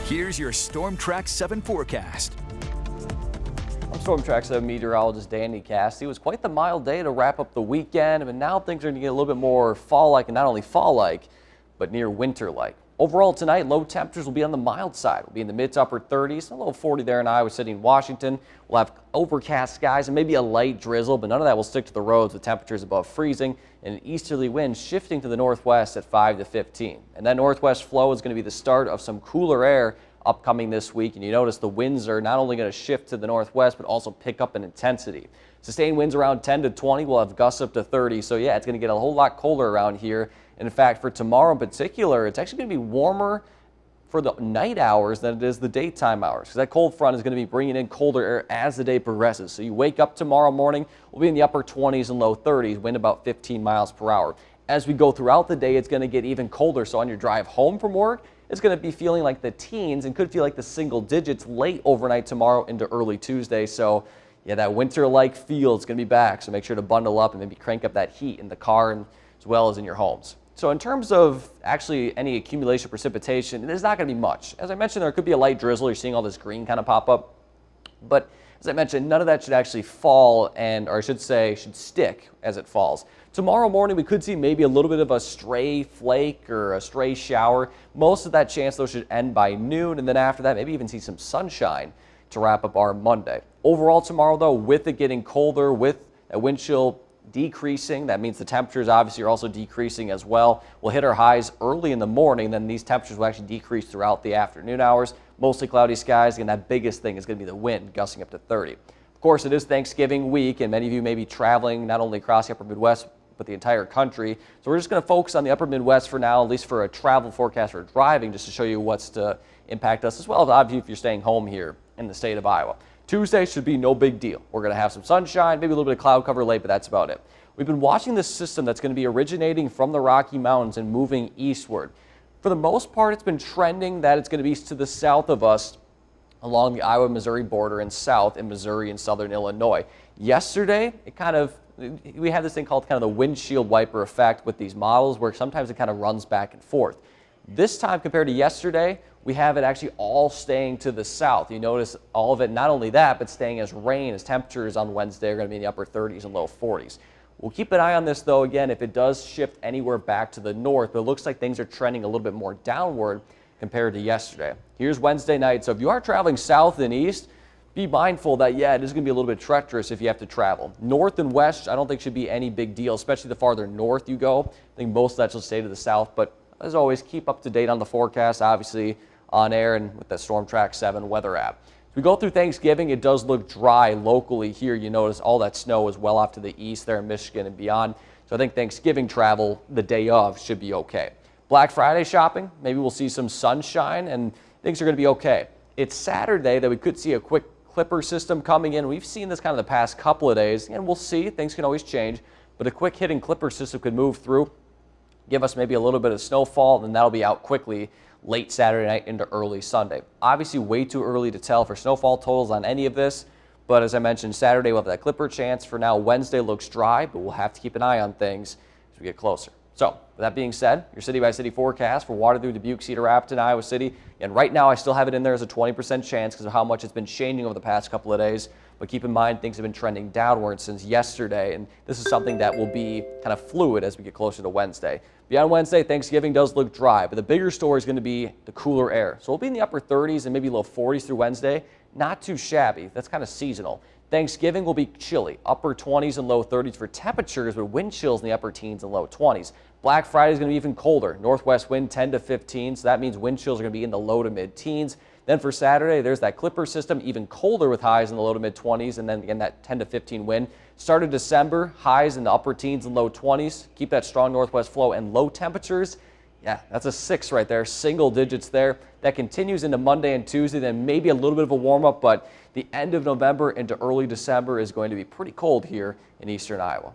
Here's your Storm Track 7 forecast. I'm Storm Track 7 meteorologist Danny Cassidy. It was quite the mild day to wrap up the weekend, and now things are going to get a little bit more fall-like, and not only fall-like, but near winter-like. Overall tonight, low temperatures will be on the mild side. We'll be in the mid to upper 30s, a little 40 there in Iowa City and Washington. We'll have overcast skies and maybe a light drizzle, but none of that will stick to the roads with temperatures above freezing and an easterly wind shifting to the northwest at 5 to 15. And that northwest flow is going to be the start of some cooler air upcoming this week, and you notice the winds are not only going to shift to the northwest but also pick up in intensity. Sustained winds around 10 to 20. We'll have gusts up to 30. So yeah, it's going to get a whole lot colder around here. And in fact, for tomorrow in particular, it's actually going to be warmer for the night hours than it is the daytime hours, because that cold front is going to be bringing in colder air as the day progresses. So you wake up tomorrow morning, we'll be in the upper 20s and low 30s, wind about 15 miles per hour. As we go throughout the day, it's going to get even colder. So on your drive home from work, it's going to be feeling like the teens and could feel like the single digits late overnight tomorrow into early Tuesday. So yeah, that winter-like feel is going to be back. So make sure to bundle up and maybe crank up that heat in the car and as well as in your homes. So in terms of actually any accumulation of precipitation, there's not going to be much. As I mentioned, there could be a light drizzle. You're seeing all this green kind of pop up. But as I mentioned, none of that should actually fall or I should say, should stick as it falls. Tomorrow morning, we could see maybe a little bit of a stray flake or a stray shower. Most of that chance, though, should end by noon. And then after that, maybe even see some sunshine to wrap up our Monday. Overall tomorrow, though, with it getting colder, with a wind chill decreasing, that means the temperatures obviously are also decreasing as well. We'll hit our highs early in the morning, then these temperatures will actually decrease throughout the afternoon hours. Mostly cloudy skies, and that biggest thing is going to be the wind gusting up to 30. Of course, it is Thanksgiving week, and many of you may be traveling not only across the upper Midwest, but the entire country. So we're just going to focus on the upper Midwest for now, at least for a travel forecast for driving, just to show you what's to impact us, as well as obviously if you're staying home here in the state of Iowa. Tuesday should be no big deal. We're going to have some sunshine, maybe a little bit of cloud cover late, but that's about it. We've been watching this system that's going to be originating from the Rocky Mountains and moving eastward. For the most part, it's been trending that it's going to be to the south of us along the Iowa-Missouri border and south in Missouri and southern Illinois. Yesterday, we have this thing called kind of the windshield wiper effect with these models where sometimes it kind of runs back and forth. This time compared to yesterday, we have it actually all staying to the south. You notice all of it, not only that, but staying as rain, as temperatures on Wednesday are going to be in the upper 30s and low 40s. We'll keep an eye on this, though, again, if it does shift anywhere back to the north, but it looks like things are trending a little bit more downward compared to yesterday. Here's Wednesday night. So if you are traveling south and east, be mindful that, yeah, it is going to be a little bit treacherous if you have to travel. North and west, I don't think should be any big deal, especially the farther north you go. I think most of that should stay to the south, but as always, keep up to date on the forecast, obviously on air and with the Storm Track 7 weather app. As we go through Thanksgiving, it does look dry locally here. You notice all that snow is well off to the east there in Michigan and beyond. So I think Thanksgiving travel the day of should be okay. Black Friday shopping, maybe we'll see some sunshine and things are going to be okay. It's Saturday that we could see a quick clipper system coming in. We've seen this kind of the past couple of days, and we'll see. Things can always change, but a quick hitting clipper system could move through, give us maybe a little bit of snowfall, and that'll be out quickly late Saturday night into early Sunday. Obviously, way too early to tell for snowfall totals on any of this, but as I mentioned, Saturday we'll have that clipper chance. For now, Wednesday looks dry, but we'll have to keep an eye on things as we get closer. So, with that being said, your city-by-city forecast for Waterloo, Dubuque, Cedar Rapids, and Iowa City. And right now, I still have it in there as a 20% chance because of how much it's been changing over the past couple of days. But keep in mind, things have been trending downward since yesterday, and this is something that will be kind of fluid as we get closer to Wednesday. Beyond Wednesday, Thanksgiving does look dry, but the bigger story is going to be the cooler air. So we'll be in the upper 30s and maybe low 40s through Wednesday. Not too shabby. That's kind of seasonal. Thanksgiving will be chilly, upper 20s and low 30s for temperatures, with wind chills in the upper teens and low 20s. Black Friday is going to be even colder. Northwest wind 10 to 15, so that means wind chills are going to be in the low to mid teens. Then for Saturday, there's that clipper system, even colder with highs in the low to mid 20s, and then again that 10 to 15 wind. Start of December, highs in the upper teens and low 20s. Keep that strong northwest flow and low temperatures. Yeah, that's a 6 right there, single digits there. That continues into Monday and Tuesday, then maybe a little bit of a warm-up, but the end of November into early December is going to be pretty cold here in eastern Iowa.